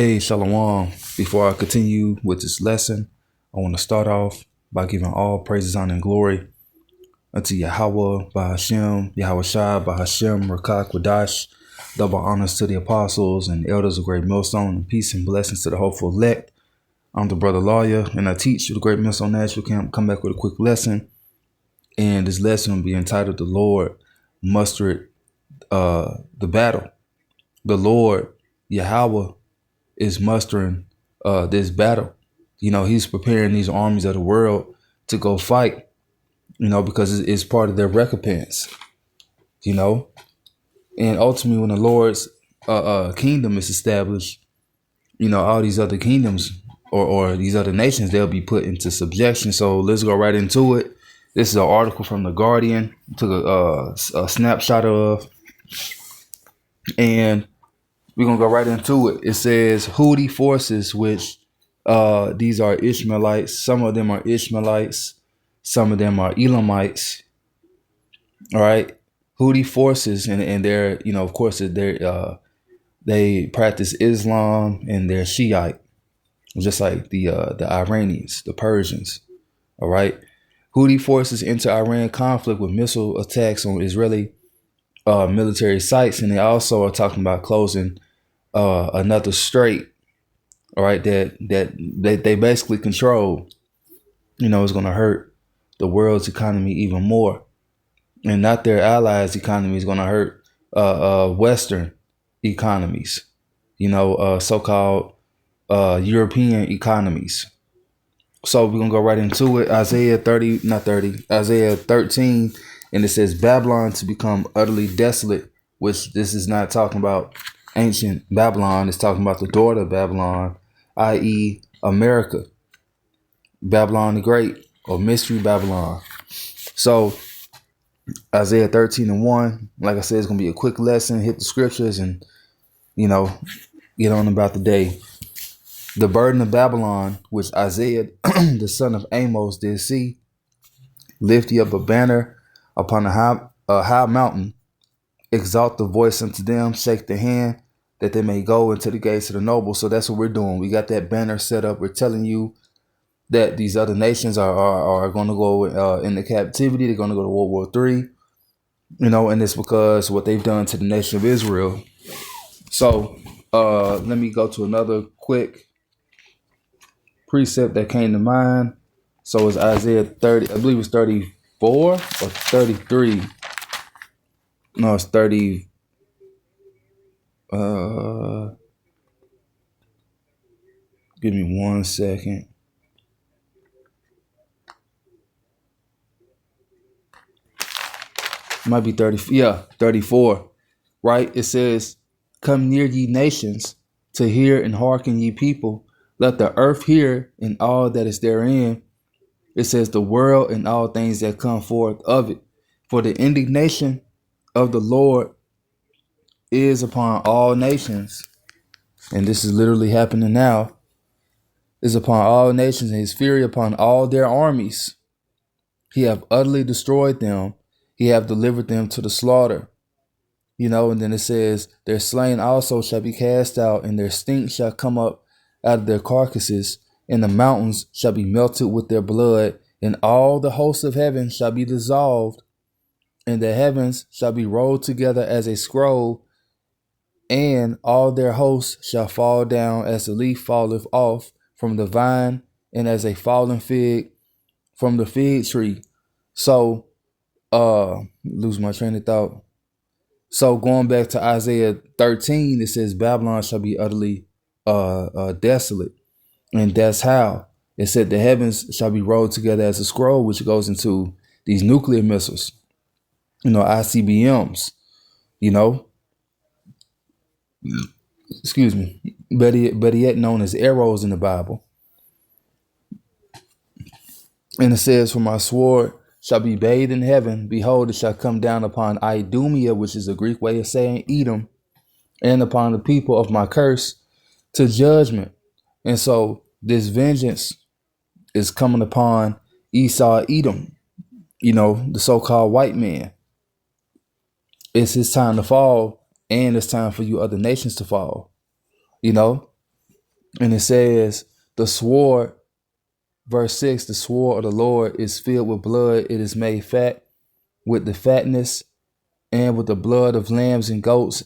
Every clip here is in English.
Hey, Shalom. Before I continue with this lesson, I want to start off by giving all praises, honor, and glory unto Yahweh, by Hashem, Yahweh Shai, by Hashem, Rakak, Wadash. Double honors to the apostles and elders of Great Millstone, and peace and blessings to the hopeful elect. I'm the brother lawyer, and I teach the Great Millstone National Camp. Come back with a quick lesson, and this lesson will be entitled "The Lord Mustered the Battle." The Lord, Yahweh, is mustering this battle. He's preparing these armies of the world to go fight, because it's part of their recompense, and ultimately when the Lord's kingdom is established, all these other kingdoms or these other nations, they'll be put into subjection. So let's go right into it. This is an article from The Guardian, took a snapshot of, and we're going to go right into it. It says Houthi forces, which these are Ishmaelites. Some of them are Ishmaelites. Some of them are Elamites. All right. Houthi forces, and they're, of course, they practice Islam and they're Shiite, just like the Iranians, the Persians. All right. Houthi forces enter Iran conflict with missile attacks on Israeli military sites. And they also are talking about closing another strait, all right, that they basically control. Is going to hurt the world's economy even more, and not their allies' economy is going to hurt Western economies, so-called European economies. So we're going to go right into it. Isaiah 13, and it says Babylon to become utterly desolate, which this is not talking about ancient Babylon. Is talking about the daughter of Babylon, i.e. America, Babylon the Great, or Mystery Babylon. So Isaiah 13:1, like I said, it's going to be a quick lesson. Hit the scriptures and, get on about the day. The burden of Babylon, which Isaiah, the son of Amos, did see, lift ye up a banner upon a high mountain. Exalt the voice unto them, shake the hand, that they may go into the gates of the noble. So that's what we're doing. We got that banner set up. We're telling you that these other nations are going to go into captivity. They're going to go to World War III, and it's because what they've done to the nation of Israel. So let me go to another quick precept that came to mind. So it's Isaiah 30, I believe it's 34 or 33. No, it's 30. Give me 1 second. Might be 30. Yeah, 34. Right? It says, "Come near, ye nations, to hear, and hearken, ye people. Let the earth hear, and all that is therein." It says, "The world and all things that come forth of it. For the indignation of the Lord is upon all nations," and this is literally happening now, "is upon all nations, and his fury upon all their armies. He have utterly destroyed them. He have delivered them to the slaughter." And then it says, "Their slain also shall be cast out, and their stink shall come up out of their carcasses, and the mountains shall be melted with their blood, and all the hosts of heaven shall be dissolved, and the heavens shall be rolled together as a scroll, and all their hosts shall fall down as the leaf falleth off from the vine, and as a fallen fig from the fig tree." So, lose my train of thought. So going back to Isaiah 13, it says Babylon shall be utterly desolate. And that's how it said the heavens shall be rolled together as a scroll, which goes into these nuclear missiles, ICBMs, excuse me, better yet known as arrows in the Bible. And it says, "For my sword shall be bathed in heaven. Behold, it shall come down upon Idumea," which is a Greek way of saying Edom, "and upon the people of my curse to judgment." And so this vengeance is coming upon Esau, Edom, the so-called white man. It's his time to fall, and it's time for you other nations to fall. And it says, the sword, verse 6, the sword of the Lord is filled with blood. It is made fat with the fatness and with the blood of lambs and goats.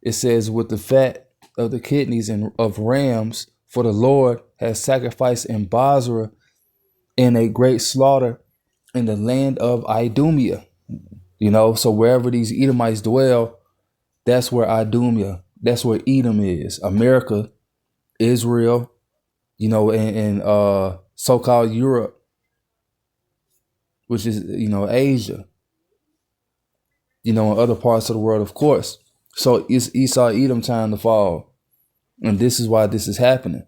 It says, with the fat of the kidneys and of rams, for the Lord has sacrificed in Basra in a great slaughter in the land of Idumea. So wherever these Edomites dwell, that's where Idumea, that's where Edom is. America, Israel, and so-called Europe, which is, Asia, and other parts of the world, of course. So it's Esau, Edom time to fall. And this is why this is happening.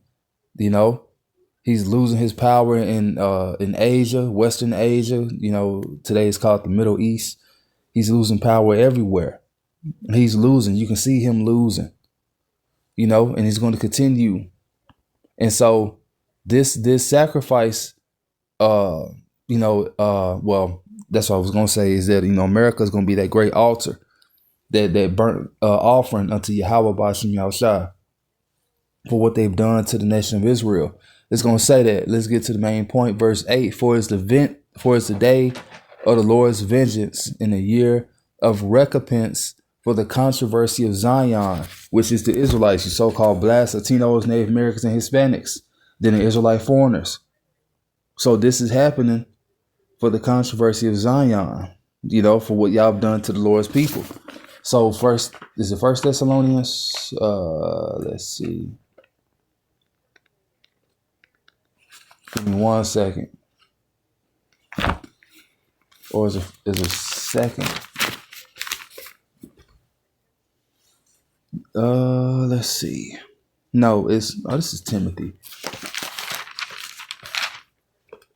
He's losing his power in Asia, Western Asia. Today it's called the Middle East. He's losing power everywhere. He's losing. You can see him losing, and he's going to continue. And so this sacrifice, well, that's what I was going to say, is that, America is going to be that great altar, that burnt offering unto Yahweh Bashim Yahushua for what they've done to the nation of Israel. It's going to say that. Let's get to the main point. Verse 8, for it's the day of the Lord's vengeance in the year of recompense for the controversy of Zion, which is the Israelites, the so-called blacks, Latinos, Native Americans, and Hispanics, then the Israelite foreigners. So this is happening for the controversy of Zion, for what y'all have done to the Lord's people. So first, is it 1 Thessalonians? Let's see. Give me 1 second. Or is it second? Let's see. No, this is Timothy.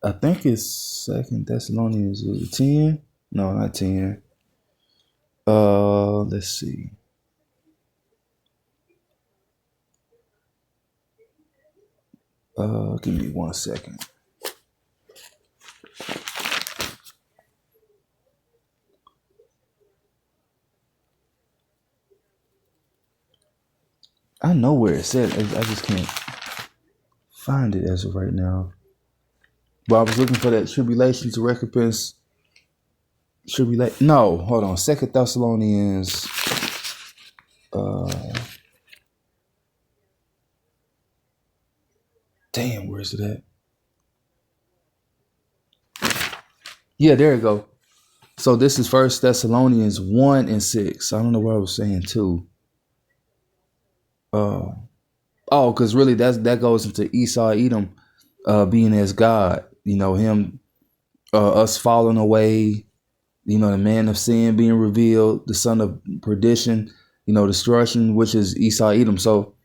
I think it's 2 Thessalonians 10. No, not 10. Let's see. Give me 1 second. I know where it said. I just can't find it as of right now. But I was looking for that tribulation to recompense. No, hold on. 2 Thessalonians. Damn, where's it at? Yeah, there you go. So this is 1 Thessalonians 1 and 6. I don't know what I was saying too. Because really that goes into Esau, Edom, being as God. Him, us falling away. The man of sin being revealed, the son of perdition, destruction, which is Esau, Edom. So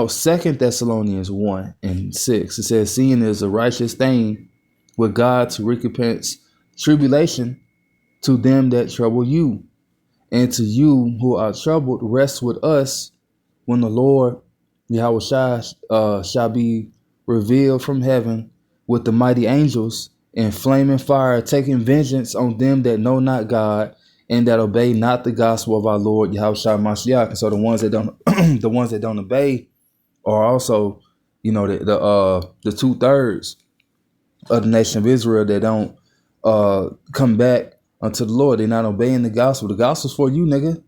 Second Thessalonians 1 and 6. It says, seeing is a righteous thing with God to recompense tribulation to them that trouble you, and to you who are troubled, rest with us when the Lord Yahushua shall be revealed from heaven with the mighty angels in flaming fire, taking vengeance on them that know not God and that obey not the gospel of our Lord Yahushua Mashiach. And so the ones that don't, the ones that don't obey are also, the 2/3 of the nation of Israel that don't come back unto the Lord. They're not obeying the gospel. The gospel's for you, nigga,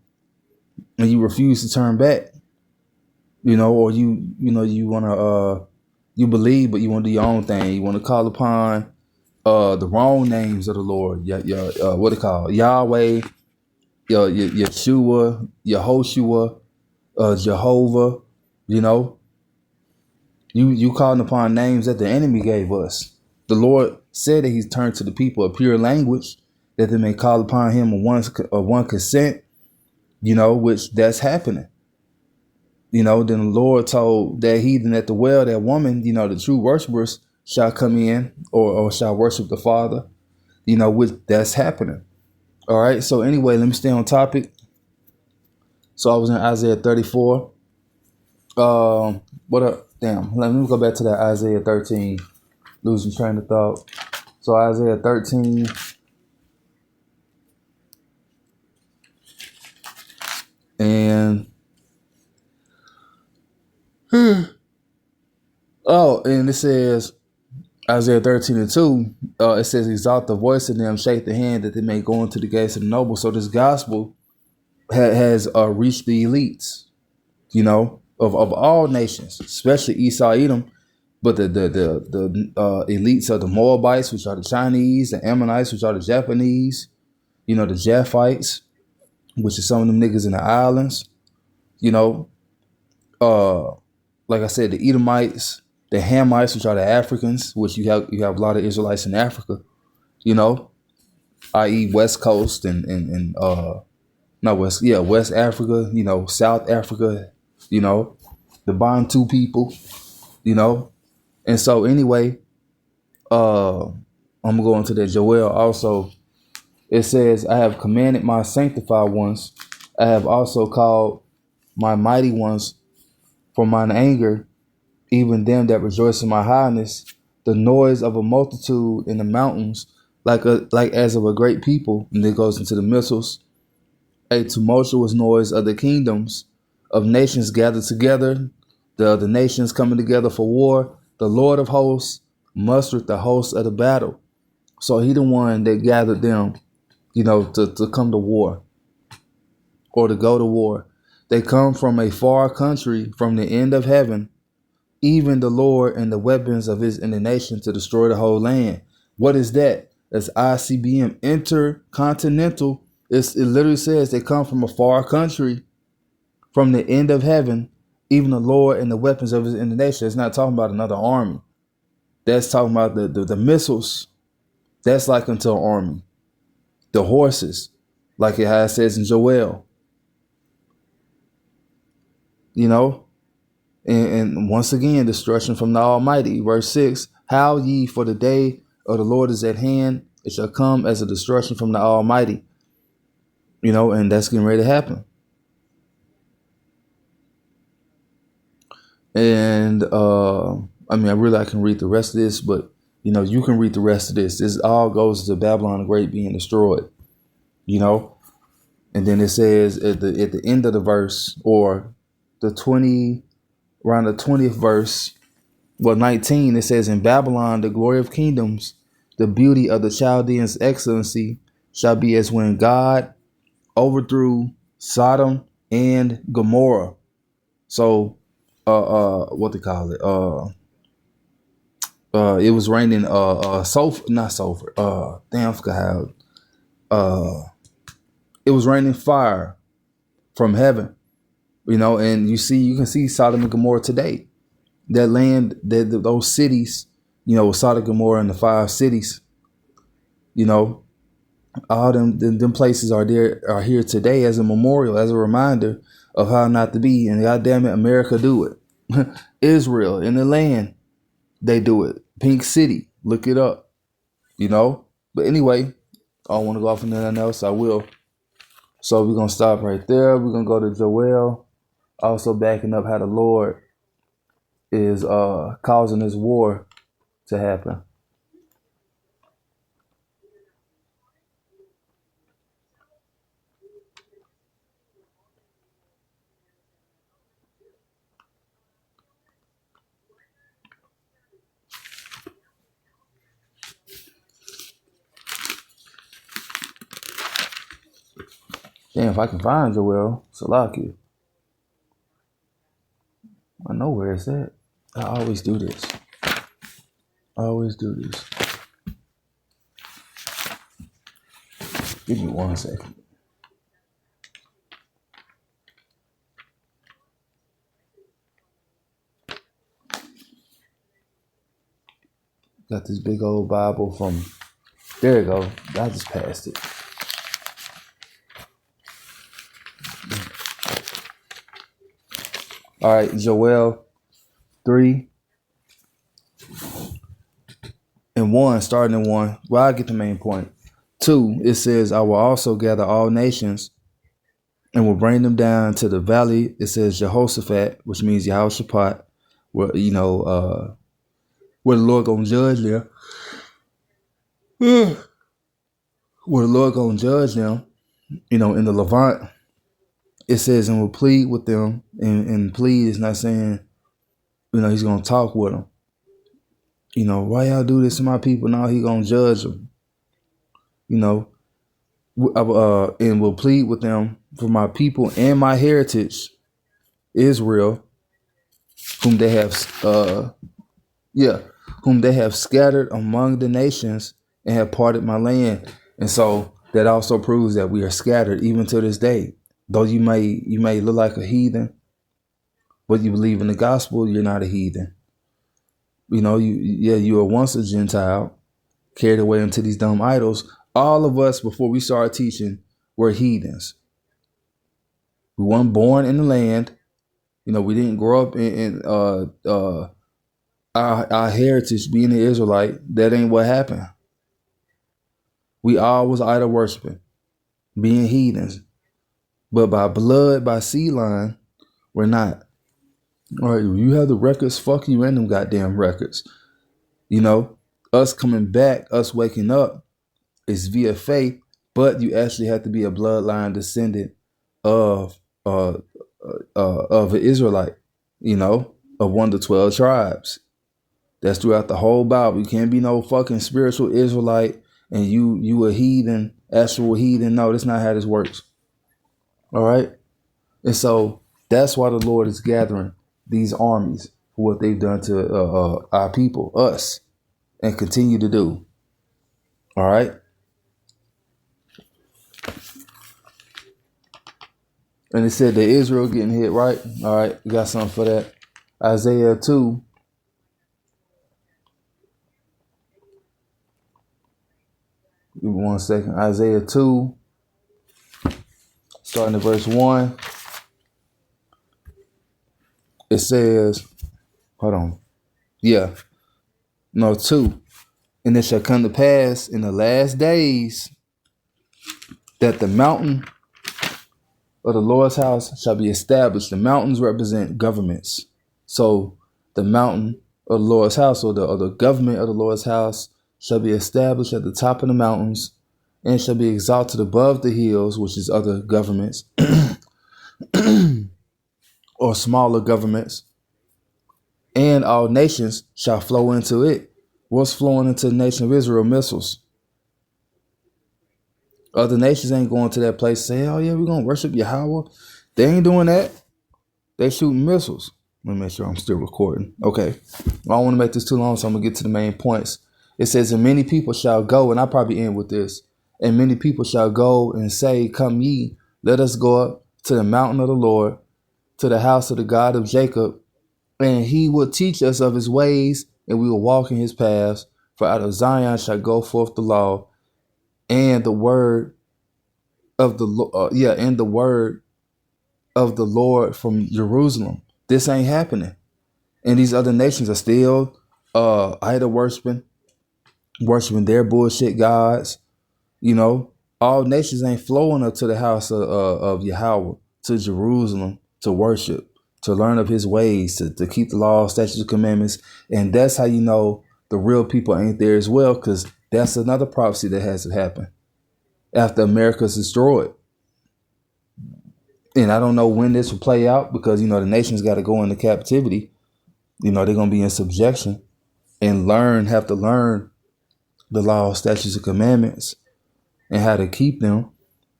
and you refuse to turn back. Or you want to you believe, but you want to do your own thing. You want to call upon the wrong names of the Lord. What it called? Yahweh, Yeshua, Yehoshua, Jehovah. You calling upon names that the enemy gave us. The Lord said that He's turned to the people a pure language, that they may call upon Him a one consent. Which that's happening. Then the Lord told that heathen at the well, that woman, the true worshipers shall come in or shall worship the Father, which that's happening. All right. So anyway, let me stay on topic. So I was in Isaiah 34. Let me go back to that Isaiah 13, losing train of thought. So Isaiah 13. And and it says Isaiah 13:2, it says, exalt the voice of them, shake the hand that they may go into the gates of the noble. So this gospel has reached the elites, of all nations, especially Esau, Edom, but the elites of the Moabites, which are the Chinese, the Ammonites, which are the Japanese, the Japhites, which is some of them niggas in the islands, you know, uh, like I said, the Edomites, the Hamites, which are the Africans, which you have a lot of Israelites in Africa, i.e. West Coast and not West, yeah, West Africa, South Africa, the Bantu people, and so anyway, I'm going to the Joel also. It says, I have commanded my sanctified ones. I have also called my mighty ones from mine anger, even them that rejoice in my highness, the noise of a multitude in the mountains, like as of a great people. And it goes into the missiles. A tumultuous noise of the kingdoms of nations gathered together, the other nations coming together for war. The Lord of hosts mustered the hosts of the battle. So he the one that gathered them, to come to war or to go to war. They come from a far country, from the end of heaven, even the Lord and the weapons of his indignation to destroy the whole land. What is that? That's ICBM, intercontinental. It literally says they come from a far country, from the end of heaven, even the Lord and the weapons of his indignation. It's not talking about another army. That's talking about the missiles. That's like unto an army. The horses, like it says in Joel, and once again, destruction from the Almighty. Verse 6, howl ye, for the day of the Lord is at hand. It shall come as a destruction from the Almighty. And that's getting ready to happen. And I can read the rest of this, but you can read the rest of this. This all goes to Babylon the Great being destroyed. And then it says at the end of the verse, or around the 20th verse, 19, it says, in Babylon, the glory of kingdoms, the beauty of the Chaldeans' excellency shall be as when God overthrew Sodom and Gomorrah. So, what they call it? It was raining, not sulfur. Damn, I forgot how. It was raining fire from heaven, and you can see Sodom and Gomorrah today. That land, those cities, Sodom and Gomorrah and the 5 cities, all them places are here today as a memorial, as a reminder of how not to be. And goddamn it, America do it. Israel in the land, they do it. Pink City, look it up, But anyway, I don't want to go off into nothing else. I will. So we're gonna stop right there. We're gonna go to Joel, also backing up how the Lord is causing this war to happen. Damn, if I can find Joel, Salaki. I know where it's at. I always do this. Give me 1 second. Got this big old Bible from, there you go. I just passed it. All right, Joel 3 and 1, starting in 1. Well, I get the main point. 2, it says, I will also gather all nations and will bring them down to the valley. It says Jehoshaphat, which means Yehoshaphat, where the Lord gonna judge them. Where the Lord gonna judge them, in the Levant. it says, and will plead with them, and plead is not saying, he's going to talk with them. Why y'all do this to my people? Now he going to judge them. And will plead with them for my people and my heritage, Israel, whom they have scattered among the nations and have parted my land. And so that also proves that we are scattered even to this day. Though you may look like a heathen, but you believe in the gospel, you're not a heathen. You were once a Gentile, carried away into these dumb idols. All of us, before we started teaching, were heathens. We weren't born in the land. We didn't grow up in our heritage being an Israelite. That ain't what happened. We all was idol worshiping, being heathens. But by blood, by seed line, we're not. All right, you have the records, fuck you and them goddamn records. Us coming back, us waking up is via faith, but you actually have to be a bloodline descendant of an Israelite, of one of the 12 tribes. That's throughout the whole Bible. You can't be no fucking spiritual Israelite and you a heathen, actual heathen. No, that's not how this works. All right. And so that's why the Lord is gathering these armies for what they've done to our people, us, and continue to do. All right. And it said that Israel getting hit, right? All right. You got something for that. Isaiah 2. Give me 1 second. Isaiah 2. Starting at verse 1. It says, hold on. 2. And it shall come to pass in the last days that the mountain of the Lord's house shall be established. The mountains represent governments. So the mountain of the Lord's house, or the government of the Lord's house, shall be established at the top of the mountains and shall be exalted above the hills, which is other governments or smaller governments, and all nations shall flow into it. What's flowing into the nation of Israel? Missiles. Other nations ain't going to that place and say, oh yeah, we're going to worship Yahweh. They ain't doing that. They shooting missiles. Let me make sure I'm still recording. Okay. I don't want to make this too long, so I'm going to get to the main points. It says, and many people shall go, and I'll probably end with this. And many people shall go and say, come ye, let us go up to the mountain of the Lord, to the house of the God of Jacob, and he will teach us of his ways, and we will walk in his paths. For out of Zion shall go forth the law, and the word of the word of the Lord from Jerusalem. This ain't happening, and these other nations are still idol worshiping their bullshit gods. All nations ain't flowing up to the house of Yahweh, to Jerusalem, to worship, to learn of his ways, to keep the law, statutes, and commandments. And that's how you know the real people ain't there as well, because that's another prophecy that has to happen after America's destroyed. And I don't know when this will play out, because, the nation's got to go into captivity. They're going to be in subjection and have to learn the law, statutes, and commandments and how to keep them,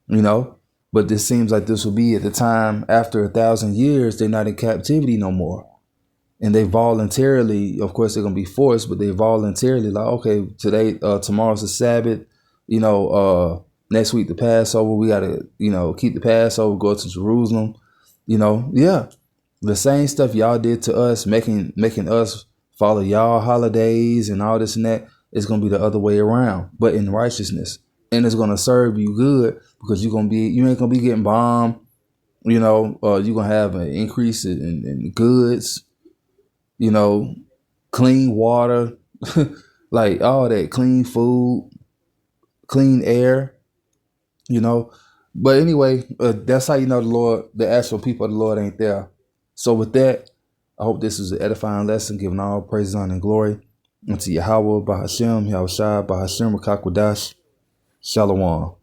But this seems like this will be at the time after 1,000 years, they're not in captivity no more. And they voluntarily, of course, they're going to be forced, but they voluntarily like, okay, today, tomorrow's the Sabbath, next week, the Passover, we got to, keep the Passover, go to Jerusalem, the same stuff y'all did to us, making us follow y'all holidays and all this and that, is going to be the other way around, but in righteousness. And it's going to serve you good, because you ain't going to be getting bombed, you're going to have an increase in goods, clean water, like all that, clean food, clean air, But anyway, that's how you know the actual people of the Lord ain't there. So with that, I hope this is an edifying lesson, giving all praise, honor, and glory unto Yahweh, Bahashem, Yahushua, Bahashem, Rakakwadash. Shalom.